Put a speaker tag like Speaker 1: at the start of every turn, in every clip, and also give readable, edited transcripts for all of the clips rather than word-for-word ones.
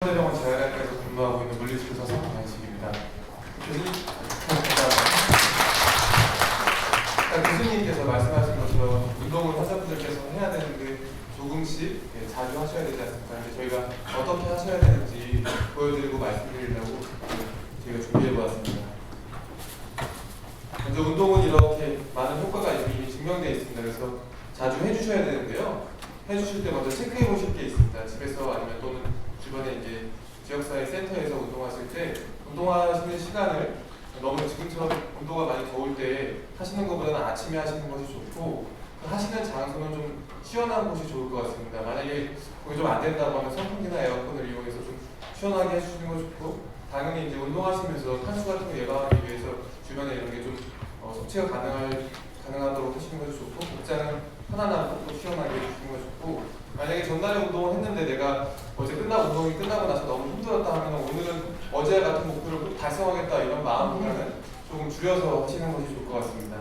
Speaker 1: 병원 재활학과에서 근무하고 있는 물리치료사 성관식입니다. 교수님께서 말씀하신 것처럼 운동을 환자분들께서 해야 되는데 조금씩 자주 하셔야 되지 않습니까? 근데 저희가 어떻게 하셔야 되는지 보여드리고 말씀드리려고 저희가 준비해보았습니다. 먼저 운동은 이렇게 많은 효과가 이미 증명되어 있습니다. 그래서 자주 해주셔야 되는데요. 해주실 때 먼저 체크해 보실 게 있습니다. 집에서 아니면 또는 주변에 이제 지역사회 센터에서 운동하실 때 운동하시는 시간을 너무 지금처럼 온도가 많이 더울 때 하시는 것보다는 아침에 하시는 것이 좋고 하시는 장소는 좀 시원한 곳이 좋을 것 같습니다. 만약에 그게 좀 안 된다고 하면 선풍기나 에어컨을 이용해서 좀 시원하게 해주시는 것이 좋고 당연히 이제 운동하시면서 탈수 같은 거 예방하기 위해서 주변에 이런 게 좀 섭취가 가능하도록 하시는 것이 좋고 복장은 편안하고 또 시원하게 해주시는 것이 좋고 만약에 전날에 운동을 했는데 내가 어제 운동이 끝나고 나서 너무 힘들었다 하면 오늘은 어제 같은 목표를 꼭 달성하겠다 이런 마음보다는 조금 줄여서 하시는 것이 좋을 것 같습니다.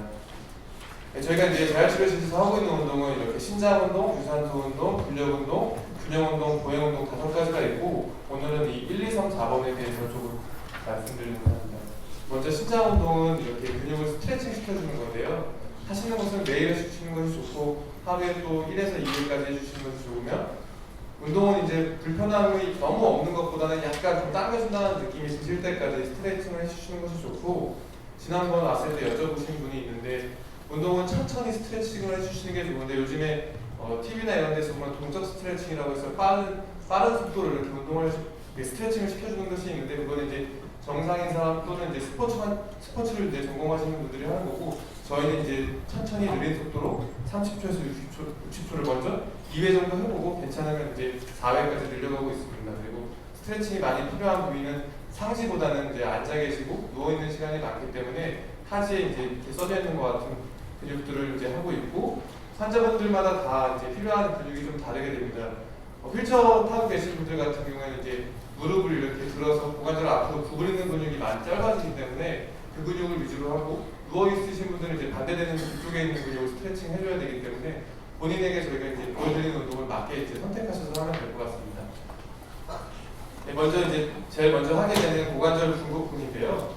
Speaker 1: 저희가 이제 재활치료실에서 하고 있는 운동은 이렇게 신장운동, 유산소 운동, 근력운동, 균형운동, 보행운동 5가지가 있고 오늘은 이 1, 2, 3, 4번에 대해서 조금 말씀드리려고 합니다. 먼저 신장운동은 이렇게 근육을 스트레칭 시켜주는 건데요. 하시는 것은 매일 해주시는 것이 좋고 하루에 또 1에서 2일까지 해주시는 것이 좋으며 운동은 이제 불편함이 너무 없는 것보다는 약간 좀 당겨준다는 느낌이 드실 때까지 스트레칭을 해주시는 것이 좋고 지난번 왔을 때 여쭤보신 분이 있는데 운동은 천천히 스트레칭을 해주시는 게 좋은데 요즘에 TV나 이런 데서 보면 동적 스트레칭이라고 해서 빠른 속도로 이렇게 운동을 스트레칭을 시켜주는 것이 있는데 그거는 이제 정상인 사람 또는 이제 스포츠를 이제 전공하시는 분들이 하는 거고 저희는 이제 천천히 느린 속도로 30초에서 60초를 먼저 2회 정도 해보고 괜찮으면 이제 4회까지 늘려가고 있습니다. 그리고 스트레칭이 많이 필요한 부위는 상시보다는 이제 앉아 계시고 누워 있는 시간이 많기 때문에 하지에 이제 이렇게 써져 있는 것 같은 근육들을 이제 하고 있고 환자분들마다 다 이제 필요한 근육이 좀 다르게 됩니다. 휠체어 타고 계신 분들 같은 경우에는 이제 무릎을 이렇게 들어서 고관절 앞으로 구부리는 근육이 많이 짧아지기 때문에 그 근육을 위주로 하고 누워 있으신 분들은 이제 반대되는 그쪽에 있는 근육을 스트레칭 해줘야 되기 때문에 본인에게 저희가 이제 보여드리는 운동을 맞게 이제 선택하셔서 하면 될 것 같습니다. 먼저 이제 제일 먼저 하게 되는 고관절 굴곡근인데요.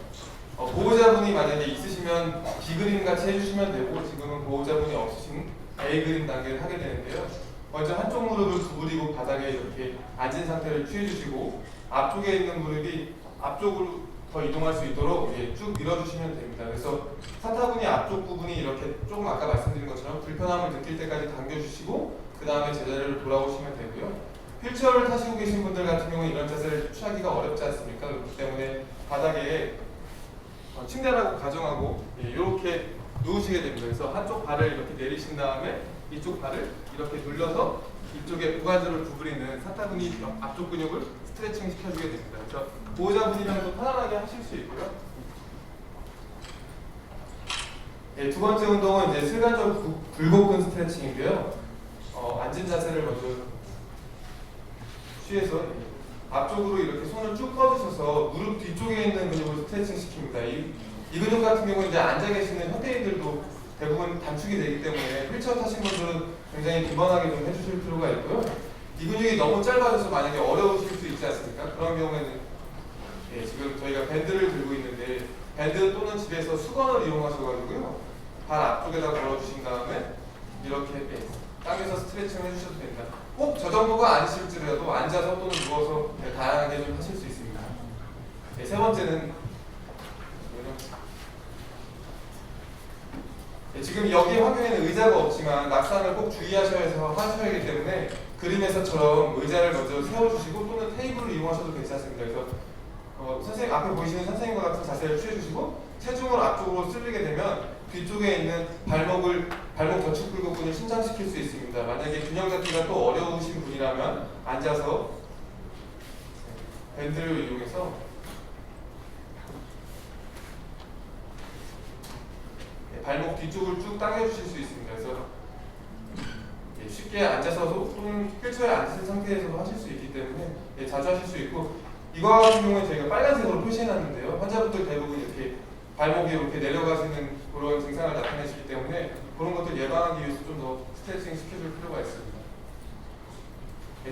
Speaker 1: 보호자분이 만약에 있으시면 B그림 같이 해주시면 되고 지금은 보호자분이 없으신 A그림 단계를 하게 되는데요. 먼저 한쪽 무릎을 구부리고 바닥에 이렇게 앉은 상태를 취해주시고 앞쪽에 있는 무릎이 앞쪽으로 더 이동할 수 있도록 쭉 밀어주시면 됩니다. 그래서 사타구니 앞쪽 부분이 이렇게 조금 아까 말씀드린 것처럼 불편함을 느낄 때까지 당겨주시고 그 다음에 제자리로 돌아오시면 되고요. 휠체어를 타시고 계신 분들 같은 경우는 이런 자세를 취하기가 어렵지 않습니까? 그렇기 때문에 바닥에 침대라고 가정하고 이렇게 누우시게 됩니다. 그래서 한쪽 발을 이렇게 내리신 다음에 이쪽 발을 이렇게 눌러서 이쪽에 고관절을 구부리는 사타구니 앞쪽 근육을 스트레칭 시켜주게 됩니다. 그래서 보호자분이랑도 편안하게 하실 수 있고요. 두 번째 운동은 이제 슬관절 굴곡근 스트레칭인데요. 앉은 자세를 먼저 취해서 앞쪽으로 이렇게 손을 쭉 뻗으셔서 무릎 뒤쪽에 있는 근육을 스트레칭 시킵니다. 이 근육 같은 경우는 이제 앉아 계시는 현대인들도 대부분 단축이 되기 때문에 휠체어 타신 분들은 굉장히 빈번하게 좀 해주실 필요가 있고요. 이 근육이 너무 짧아져서 만약에 어려우실 수 있지 않습니까? 그런 경우에는 지금 저희가 밴드를 들고 있는데 밴드 또는 집에서 수건을 이용하셔가지고요. 발 앞쪽에다 걸어주신 다음에 이렇게 당겨서 스트레칭을 해주셔도 됩니다. 꼭 저 정도가 아니실지라도 앉아서 또는 누워서 다양하게 좀 하실 수 있습니다. 세 번째는 지금 여기 화면에는 의자가 없지만 낙상을 꼭 주의하셔야 해서 하셔야 하기 때문에 그림에서처럼 의자를 먼저 세워주시고 또는 테이블을 이용하셔도 괜찮습니다. 그래서 선생님 앞에 보이시는 선생님과 같은 자세를 취해주시고 체중을 앞쪽으로 쓸리게 되면 뒤쪽에 있는 발목 저축 굴곡근을 신장시킬 수 있습니다. 만약에 균형 잡기가 또 어려우신 분이라면 앉아서 밴드를 이용해서 발목 뒤쪽을 쭉 당겨주실 수 있습니다. 그래서 쉽게 앉아서도 또는 휠체어에 앉으신 상태에서도 하실 수 있기 때문에 자주 하실 수 있고 이거 같은 경우는 저희가 빨간색으로 표시해놨는데요. 환자분들 대부분 이렇게 발목이 이렇게 내려가시는 그런 증상을 나타내시기 때문에 그런 것들 예방하기 위해서 좀 더 스트레칭 시켜줄 필요가 있습니다.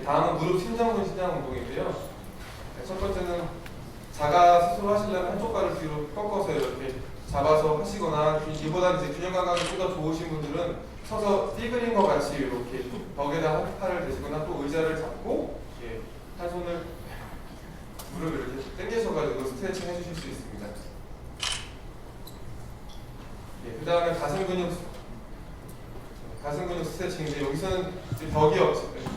Speaker 1: 다음은 무릎 심전근 신장 운동인데요. 첫 번째는 자가 스스로 하시려면 한쪽 발을 뒤로 꺾어서 이렇게 잡아서 하시거나 이보다 이제 균형 감각이 좀 더 좋으신 분들은 서서 띠그린 것 같이 이렇게 벽에다 한 팔을 대시거나 또 의자를 잡고 예, 한 손을 무릎을 이렇게 당기셔가지고 스트레칭 해주실 수 있습니다. 예, 그 다음에 가슴 근육 스트레칭인데 여기서는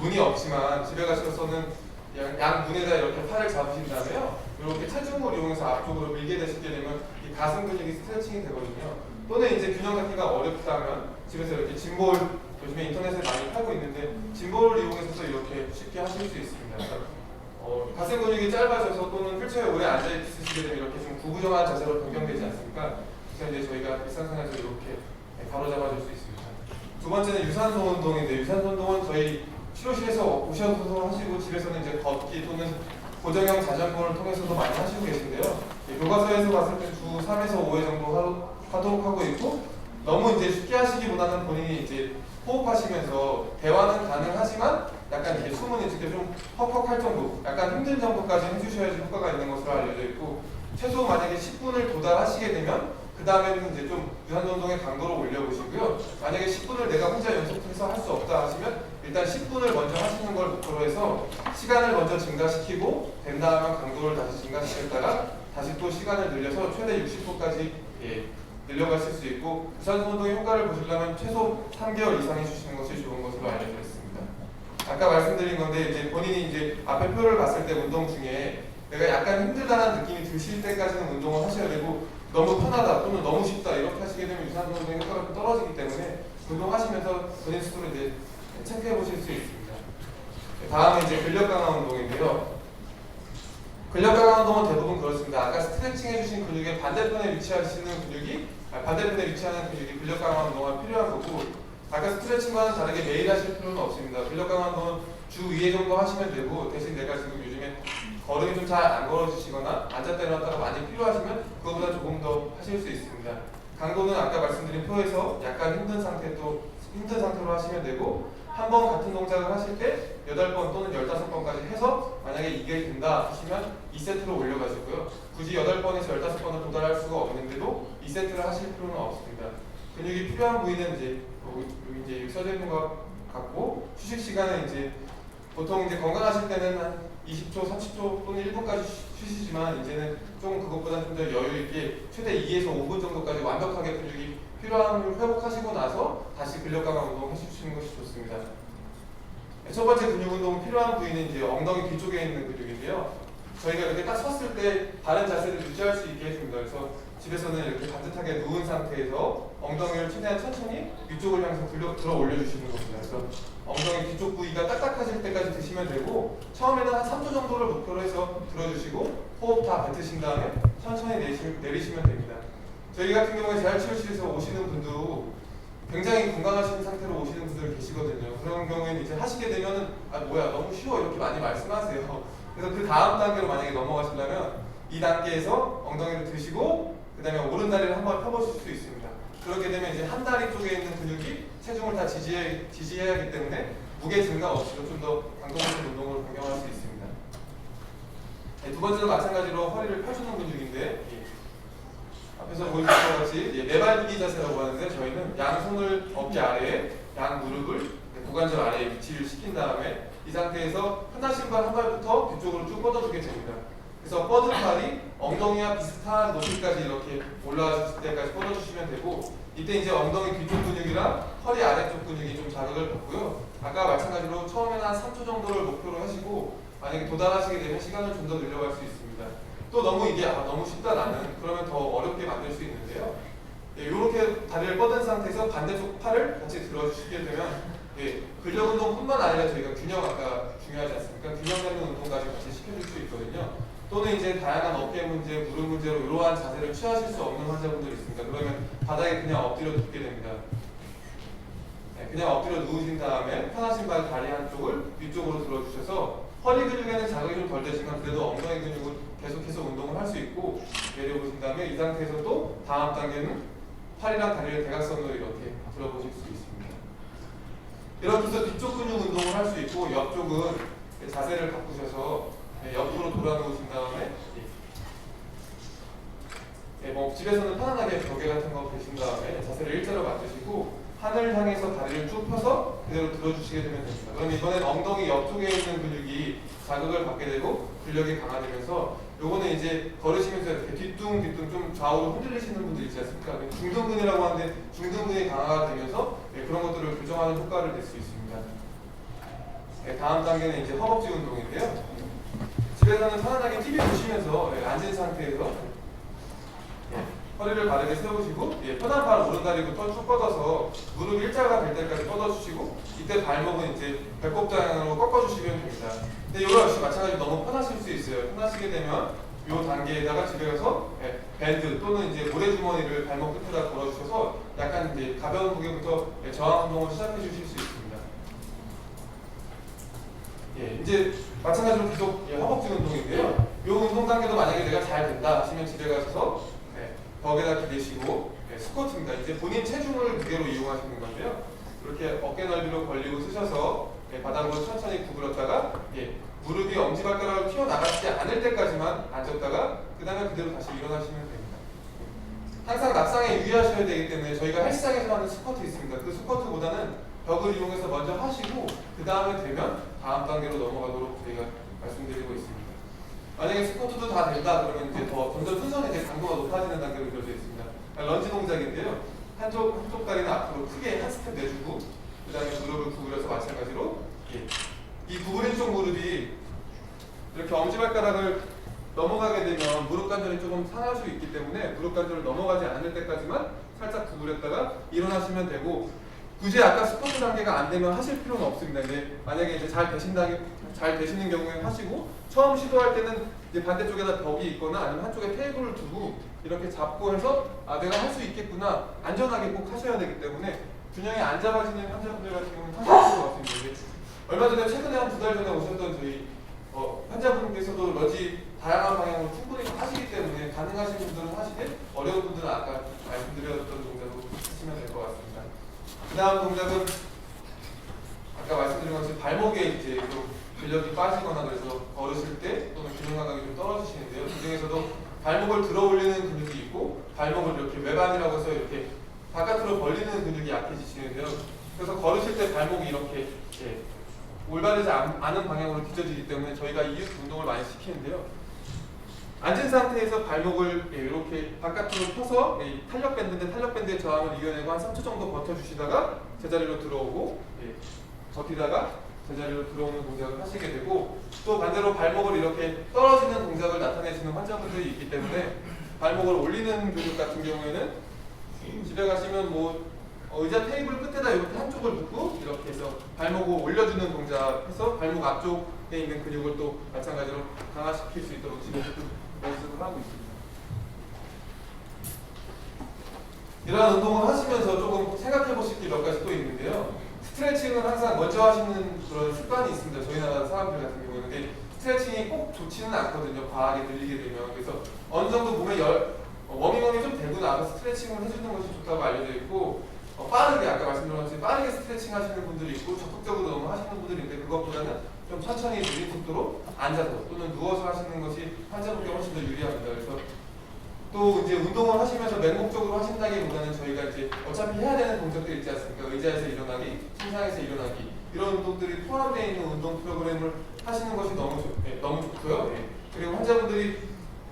Speaker 1: 문이 없지만 집에 가셔서는 양 문에다 이렇게 팔을 잡으신 다음에요. 이렇게 체중을 이용해서 앞쪽으로 밀게 되시게 되면 이 가슴 근육이 스트레칭이 되거든요. 또는 이제 균형 잡기가 어렵다면 집에서 이렇게 짐볼, 요즘에 인터넷에 많이 팔고 있는데 짐볼을 이용해서도 이렇게 쉽게 하실 수 있습니다. 가슴 근육이 짧아져서 또는 휠체어에 오래 앉아 있으시게 되면 이렇게 좀 구부정한 자세로 변경되지 않습니까? 그래서 이제 저희가 일상생활에서 이렇게 바로 잡아줄 수 있습니다. 두 번째는 유산소 운동인데 유산소 운동은 저희 치료실에서 오셔서 하시고 집에서는 이제 걷기 또는 고정형 자전거를 통해서도 많이 하시고 계신데요. 교과서에서 봤을 때 주 3에서 5회 정도 하도록 하고 있고 너무 이제 쉽게 하시기보다는 본인이 이제 호흡하시면서 대화는 가능하지만 약간 이렇게 숨은 이렇게 좀 헉헉할 정도, 약간 힘든 정도까지 해주셔야지 효과가 있는 것으로 알려져 있고 최소 만약에 10분을 도달하시게 되면 그 다음에는 이제 좀 유산소 운동의 강도를 올려보시고요. 만약에 10분을 내가 혼자 연속해서 할 수 없다 하시면 일단 10분을 먼저 하시는 걸 목표로 해서 시간을 먼저 증가시키고 된 다음에 강도를 다시 증가시켰다가 다시 또 시간을 늘려서 최대 60분까지 늘려가실 수 있고 유산소 운동의 효과를 보시려면 최소 3개월 이상 해주시는 것이 좋은 것으로 알려져 있습니다. 아까 말씀드린 건데 이제 본인이 이제 앞에 표를 봤을 때 운동 중에 내가 약간 힘들다는 느낌이 드실 때까지는 운동을 하셔야 되고 너무 편하다 또는 너무 쉽다 이렇게 하시게 되면 유산소 운동의 효과가 좀 떨어지기 때문에 운동하시면서 본인 스스로 이제 체크해 보실 수 있습니다. 다음에 이제 근력 강화 운동인데요. 근력 강화 운동은 대부분 그렇습니다. 아까 스트레칭 해주신 근육의 반대편에 위치하는 근육이 근력 강화 운동가 필요한 거고 아까 스트레칭과는 다르게 매일 하실 필요는 없습니다. 근력 강화 운동은 주 2회 정도 하시면 되고 대신 내가 지금 요즘에 걸음이 좀 잘 안 걸어지시거나 앉았다 일어났다가 많이 필요하시면 그거보다 조금 더 하실 수 있습니다. 강도는 아까 말씀드린 표에서 약간 힘든 상태로 하시면 되고 한 번 같은 동작을 하실 때 8번 또는 15번까지 해서 만약에 이게 된다 하시면 2세트로 올려가시고요. 굳이 8번에서 15번을 도달할 수가 없는데도 2세트를 하실 필요는 없습니다. 근육이 필요한 부위는 여기 써져 있는 것 같고 휴식 시간은 이제 보통 이제 건강하실 때는 한 20초, 30초 또는 1분까지 쉬시지만 이제는 좀 그것보다 좀 더 여유 있게 최대 2에서 5분 정도까지 완벽하게 근육이 필요함을 회복하시고 나서 다시 근력 강화 운동 해주시는 것이 좋습니다. 첫 번째 근육 운동 필요한 부위는 이제 엉덩이 뒤쪽에 있는 근육인데요. 저희가 이렇게 딱 섰을 때 바른 자세를 유지할 수 있게 해줍니다. 그래서 집에서는 이렇게 반듯하게 누운 상태에서 엉덩이를 최대한 천천히 위쪽을 향해서 들어 올려주시는 겁니다. 그래서 엉덩이 뒤쪽 부위가 딱딱하실 때까지 드시면 되고 처음에는 한 3초 정도를 목표로 해서 들어주시고 호흡 다 뱉으신 다음에 천천히 내리시면 됩니다. 저희 같은 경우에 재활치료실에서 오시는 분도 굉장히 건강하신 상태로 오시는 분들 계시거든요. 그런 경우에는 이제 하시게 되면은 너무 쉬워 이렇게 많이 말씀하세요. 그래서 그 다음 단계로 만약에 넘어가시려면 이 단계에서 엉덩이를 드시고 그 다음에 오른 다리를 한번 펴보실 수 있습니다. 그렇게 되면 이제 한 다리 쪽에 있는 근육이 체중을 다 지지해야 하기 때문에 무게 증가 없이도 좀 더 강도 높은 운동으로 변경할 수 있습니다. 두 번째는 마찬가지로 허리를 펴주는 근육인데 앞에서 보여주신 것 같이 네발기기 자세라고 하는데 저희는 양손을 어깨 아래에 양 무릎을 고관절 아래에 위치를 시킨 다음에 이 상태에서 하나 신발 한 발부터 뒤쪽으로 쭉 뻗어주게 됩니다. 그래서 뻗은 팔이 엉덩이와 비슷한 높이까지 이렇게 올라왔을 때까지 뻗어주시면 되고 이때 이제 엉덩이 뒤쪽 근육이랑 허리 아래쪽 근육이 좀 자극을 받고요. 아까 마찬가지로 처음에는 한 3초 정도를 목표로 하시고 만약에 도달하시게 되면 시간을 좀 더 늘려갈 수 있습니다. 또 너무 이게 너무 쉽다 나는 그러면 더 어렵게 만들 수 있는데요. 이렇게 다리를 뻗은 상태에서 반대쪽 팔을 같이 들어주시게 되면 근력 운동뿐만 아니라 저희가 균형 아까 중요하지 않습니까? 균형 잡는 운동까지 같이 시켜줄 수 있거든요. 또는 이제 다양한 어깨 문제, 무릎 문제로 이러한 자세를 취하실 수 없는 환자분들이 있습니다. 그러면 바닥에 그냥 엎드려 눕게 됩니다. 그냥 엎드려 누우신 다음에 편하신 발 다리 한쪽을 위쪽으로 들어주셔서 허리 근육에는 자극이 좀 덜 되지만 그래도 엉덩이 근육을 계속해서 운동을 할 수 있고 내려보신 다음에 이 상태에서 또 다음 단계는 팔이랑 다리를 대각선으로 이렇게 들어보실 수 있습니다. 이렇게 해서 뒤쪽 근육 운동을 할 수 있고 옆쪽은 자세를 바꾸셔서 옆으로 돌아놓으신 다음에 뭐 집에서는 편안하게 벽에 같은 거 대신 다음에 자세를 일자로 만드시고 하늘 향해서 다리를 쭉 펴서 그대로 들어주시게 되면 됩니다. 그럼 이번엔 엉덩이 옆쪽에 있는 근육이 자극을 받게 되고 근력이 강화되면서 요거는 이제 걸으시면서 이렇게 뒤뚱뒤뚱 좀 좌우로 흔들리시는 분들 있지 않습니까? 중둔근이라고 하는데 중둔근이 강화가 되면서 그런 것들을 교정하는 효과를 낼 수 있습니다. 다음 단계는 이제 허벅지 운동인데요. 집에서는 편안하게 TV 보시면서 앉은 상태에서 허리를 바르게 세우시고 편한 발 오른다리부터 쭉 뻗어서 무릎 일자가 될 때까지 뻗어주시고 이때 발목은 이제 배꼽 방향으로 꺾어주시면 됩니다. 근데 이거 역시 마찬가지로 너무 편하실 수 있어요. 편하시게 되면 이 단계에다가 집에 가서 밴드 또는 이제 모래주머니를 발목 끝에다 걸어주셔서 약간 이제 가벼운 무게부터 저항 운동을 시작해 주실 수 있습니다. 이제 마찬가지로 계속 허벅지 운동인데요. 이 운동 단계도 만약에 내가 잘 된다 하시면 집에 가셔서 벽에다 기대시고 스쿼트입니다. 이제 본인 체중을 무게로 이용하시는 건데요. 이렇게 어깨 넓이로 벌리고 쓰셔서 바닥으로 천천히 구부렸다가 무릎이 엄지발가락을 튀어나가지 않을 때까지만 앉았다가 그 다음에 그대로 다시 일어나시면 됩니다. 항상 낙상에 유의하셔야 되기 때문에 저희가 헬스장에서 하는 스쿼트 있습니다. 그 스쿼트보다는 벽을 이용해서 먼저 하시고 그 다음에 되면 다음 단계로 넘어가도록 저희가 말씀드리고 있습니다. 만약에 스쿼트도 다 된다 그러면 이제 점점 순서는 이제 강도가 높아지는 단계로 이루어져 있습니다. 런지 동작인데요. 한쪽 다리는 앞으로 크게 한 스텝 내주고 그 다음에 무릎을 구부려서 마찬가지로 이 구부린 쪽 무릎이 이렇게 엄지발가락을 넘어가게 되면 무릎 관절이 조금 상할 수 있기 때문에 무릎 관절을 넘어가지 않을 때까지만 살짝 구부렸다가 일어나시면 되고 굳이 아까 스쿼트 단계가 안 되면 하실 필요는 없습니다. 이제 만약에 이제 잘 되시는 경우에는 하시고 처음 시도할 때는 이제 반대쪽에다 벽이 있거나 아니면 한쪽에 테이블을 두고 이렇게 잡고 해서 내가 할 수 있겠구나 안전하게 꼭 하셔야 되기 때문에 균형이 안 잡아지는 환자분들 같은 경우는 하실 필요가 없습니다. 얼마 전에 최근에 한 2달 전에 오셨던 저희 환자분께서도 러지 다양한 방향으로 충분히 하시기 때문에 가능하신 분들은 하시되 어려운 분들은 아까 말씀드렸던 동작으로 하시면 될 것 같습니다. 그 다음 동작은 아까 말씀드린 것처럼 발목에 이제 좀 근력이 빠지거나 그래서 걸으실 때 또는 균형 감각이 좀 떨어지시는데요. 그 중에서도 발목을 들어 올리는 근육이 있고 발목을 이렇게 외반이라고 해서 이렇게 바깥으로 벌리는 근육이 약해지시는데요. 그래서 걸으실 때 발목이 이렇게 올바르지 않은 방향으로 뒤져지기 때문에 저희가 이 운동을 많이 시키는데요. 앉은 상태에서 발목을 이렇게 바깥으로 펴서 탄력 밴드인데 탄력 밴드의 저항을 이겨내고 한 3초 정도 버텨주시다가 제자리로 들어오고 버티다가 제자리로 들어오는 동작을 하시게 되고 또 반대로 발목을 이렇게 떨어지는 동작을 나타내시는 환자분들이 있기 때문에 발목을 올리는 근육 같은 경우에는 집에 가시면 뭐 의자 테이블 끝에다 이렇게 한쪽을 묶고 이렇게 해서 발목을 올려주는 동작해서 발목 앞쪽에 있는 근육을 또 마찬가지로 강화시킬 수 있도록 집에서 연습을 하고 있습니다. 이러한 운동을 하시면서 조금 생각해 보실 게 몇 가지 또 있는데요. 스트레칭은 항상 먼저 하시는 그런 습관이 있습니다. 저희 나라 사람들 같은 경우는. 근데 스트레칭이 꼭 좋지는 않거든요. 과하게 늘리게 되면. 그래서 어느 정도 몸에 워밍업이 좀 되고 나서 스트레칭을 해주는 것이 좋다고 알려져 있고 빠르게 아까 말씀드린 것처럼 빠르게 스트레칭 하시는 분들이 있고 적극적으로 너무 하시는 분들이 있는데 그것보다는 좀 천천히 느린 속도로 앉아서 또는 누워서 하시는 것이 환자분께 훨씬 더 유리합니다. 그래서 또 이제 운동을 하시면서 맹목적으로 하신다기보다는 저희가 이제 어차피 해야 되는 동작들 있지 않습니까? 의자에서 일어나기, 침상에서 일어나기 이런 운동들이 포함되어 있는 운동 프로그램을 하시는 것이 너무 좋고요. 그리고 환자분들이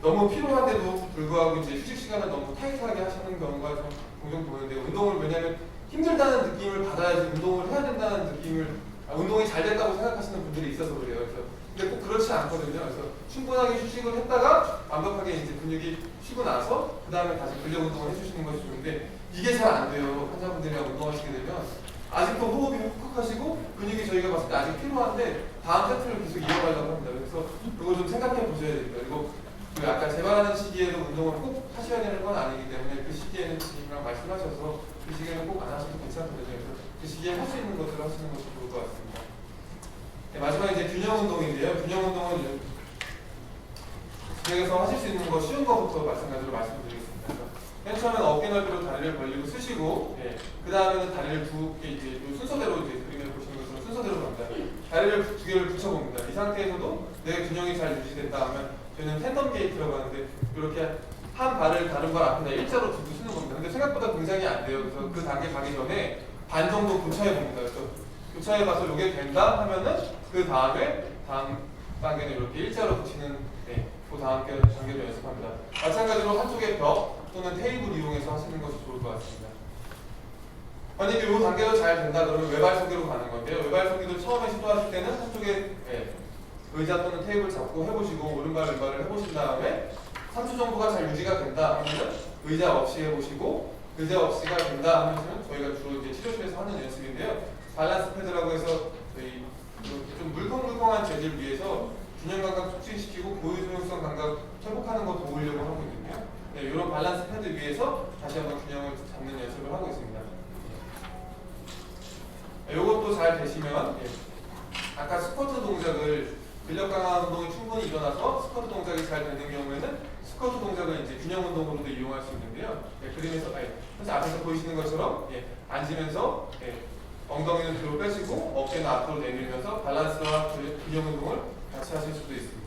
Speaker 1: 너무 피로한데도 불구하고 이제 휴식 시간을 너무 타이트하게 하시는 경우가 좀 종종 보는데 운동을 왜냐하면 힘들다는 느낌을 받아야지 운동을 해야 된다는 느낌을 운동이 잘 됐다고 생각하시는 분들이 있어서 그래요. 그래서 근데 꼭 그렇지 않거든요. 그래서 충분하게 휴식을 했다가 완벽하게 이제 근육이 쉬고 나서 그 다음에 다시 근력 운동을 해주시는 것이 좋은데 이게 잘 안 돼요. 환자분들이랑 운동하시게 되면 아직도 호흡이 훅훅하시고 근육이 저희가 봤을 때 아직 필요한데 다음 세트를 계속 이어가려고 합니다. 그래서 그거 좀 생각해 보셔야 됩니다. 그리고 그 아까 재발하는 시기에도 운동을 꼭 하셔야 되는 건 아니기 때문에 그 시기에는 지금이랑 말씀하셔서 그 시기에는 꼭 안 하셔도 괜찮거든요. 그래서 그 시기에 할 수 있는 것들을 하시는 것이 좋을 것 같습니다. 마지막에 이제 균형 운동인데요. 균형 운동은 집에서 하실 수 있는 거 쉬운 거부터 마찬가지로 말씀드리겠습니다. 맨 처음에는 어깨 넓이로 다리를 벌리고 쓰시고 그 다음에는 다리를 두 개 이제 순서대로 이제 그림을 보시는 것처럼 순서대로 갑니다. 다리를 두 개를 붙여봅니다. 이 상태에서도 내 균형이 잘 유지됐다 하면 저희는 텐덤 게이트라고 하는데 이렇게 한 발을 다른 발 앞에다 일자로 두고 쓰는 겁니다. 근데 생각보다 굉장히 안 돼요. 그래서 그 단계 가기 전에 반 정도 교차해 봅니다. 그래서 교차해 봐서 이게 된다 하면은 그 다음에 다음 단계는 이렇게 일자로 붙이는 그 다음 단계를 연습합니다. 마찬가지로 한쪽에 벽 또는 테이블 이용해서 하시는 것이 좋을 것 같습니다. 만약에 이 단계도 잘 된다 그러면 외발 서기로 가는 건데요. 외발 서기도 처음에 시도하실 때는 한쪽에 의자 또는 테이블 잡고 해보시고 오른발 왼발을 해보신 다음에 3초 정도가 잘 유지가 된다 하면은 의자 없이 해보시고 의자 없이가 된다 하면은 저희가 주로 이제 치료실에서 하는 연습인데요. 밸런스 패드라고 해서 저희 좀 물컹물컹한 재질 위에서 균형 감각 촉진시키고 고유 조용성 감각 회복하는 거 도우려고 하고 있는데요. 이런 밸런스 패드 위에서 다시 한번 균형을 잡는 연습을 하고 있습니다. 이것도 잘 되시면 아까 스쿼트 동작을 근력 강화 운동이 충분히 일어나서 스쿼트 동작이 잘 되는 경우에는 스쿼트 동작을 이제 균형 운동으로도 이용할 수 있는데요. 그림에서 현재 앞에서 보이시는 것처럼 앉으면서 엉덩이는 뒤로 빼시고 어깨는 앞으로 내밀면서 밸런스와 균형 운동을 같이 하실 수도 있습니다.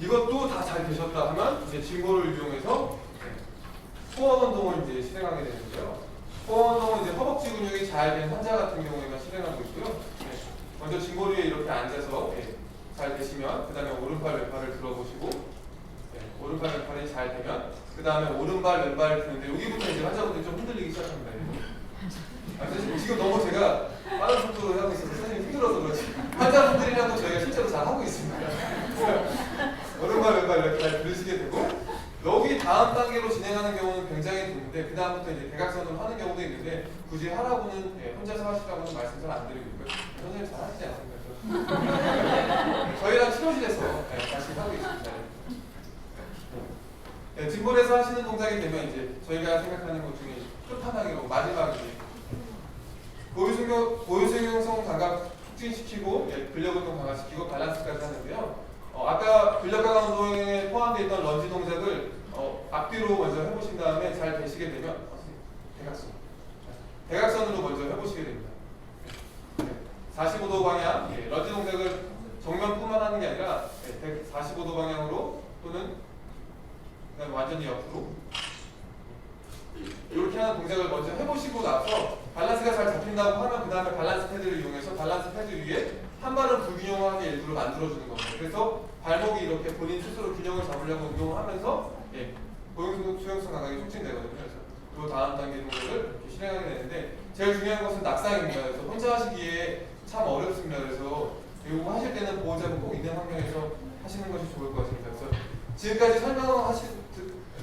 Speaker 1: 이것도 다 잘 되셨다 하면 이제 징고를 이용해서 코어 운동을 이제 실행하게 되는데요. 코어 운동은 이제 허벅지 근육이 잘 된 환자 같은 경우에만 실행하고 있고요. 먼저 징고를 위에 이렇게 앉아서 잘 되시면 그 다음에 오른팔 왼팔을 들어보시고 오른팔 왼팔이 잘 되면 그 다음에 오른발 왼발을 드는데 여기부터 이제 환자분들이 좀 흔들리기 시작합니다. 사실 지금 너무 제가 빠른 속도로 하고 있어서 선생님이 힘들어서 그렇지 환자분들이랑도 저희가 실제로 잘 하고 있습니다. 오른발 왼발 이렇게 잘 들으시게 되고 여기 다음 단계로 진행하는 경우는 굉장히 드문데 그 다음부터 이제 대각선으로 하는 경우도 있는데 굳이 하라고는 혼자서 하시라고는 말씀 잘 안 드리고 있고요. 선생님 잘 하시지 않습니까? 저희랑 치료실에서 다시 하고 있습니다. 뒷볼에서 하시는 동작이 되면 이제 저희가 생각하는 것 중에 끝판왕이고 마지막에 고유수용성 감각 촉진시키고 근력 운동 강화시키고 밸런스까지 하는데요. 아까 근력 강화 운동에 포함되어 있던 런지 동작을 앞뒤로 먼저 해보신 다음에 잘 되시게 되면 대각선으로 먼저 해보시게 됩니다. 45도 방향 런지 동작을 정면뿐만 하는 게 아니라 45도 방향으로 또는 그다음에 완전히 옆으로 이렇게 하는 동작을 먼저 해보시고 나서 밸런스가 잘 잡힌다고 하면 그 다음에 밸런스 패드를 이용해서 밸런스 패드 위에 한 발은 불균형하게 일부러 만들어주는 겁니다. 그래서 발목이 이렇게 본인 스스로 균형을 잡으려고 운동을 하면서 고용수용성 감각이 촉진되거든요. 그래서 그 다음 단계 동작을 이렇게 실행하게 되는데 제일 중요한 것은 낙상입니다. 그래서 혼자 하시기에 참 어렵습니다. 그래서 이거 하실 때는 보호자분 꼭 있는 환경에서 하시는 것이 좋을 것 같습니다. 그래서 지금까지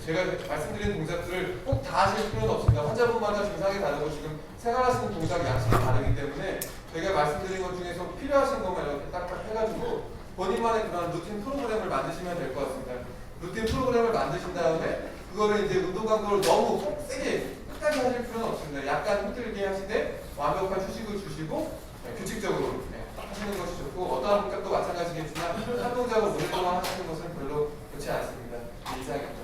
Speaker 1: 제가 말씀드린 동작들을 꼭 다 하실 필요는 없습니다. 환자분마다 증상이 다르고 지금 생활하시는 동작 양식이 다르기 때문에 저희가 말씀드린 것 중에서 필요하신 것만 이렇게 딱딱 해가지고 본인만의 그런 루틴 프로그램을 만드시면 될 것 같습니다. 루틴 프로그램을 만드신 다음에 그거를 이제 운동 강도를 너무 세게 끝까지 하실 필요는 없습니다. 약간 힘들게 하시되 완벽한 휴식을 주시고 규칙적으로 하시는 것이 좋고 어떠한 동작도 마찬가지겠지만 한 동작을 오랫동안 하시는 것은 별로 좋지 않습니다. 이상입니다.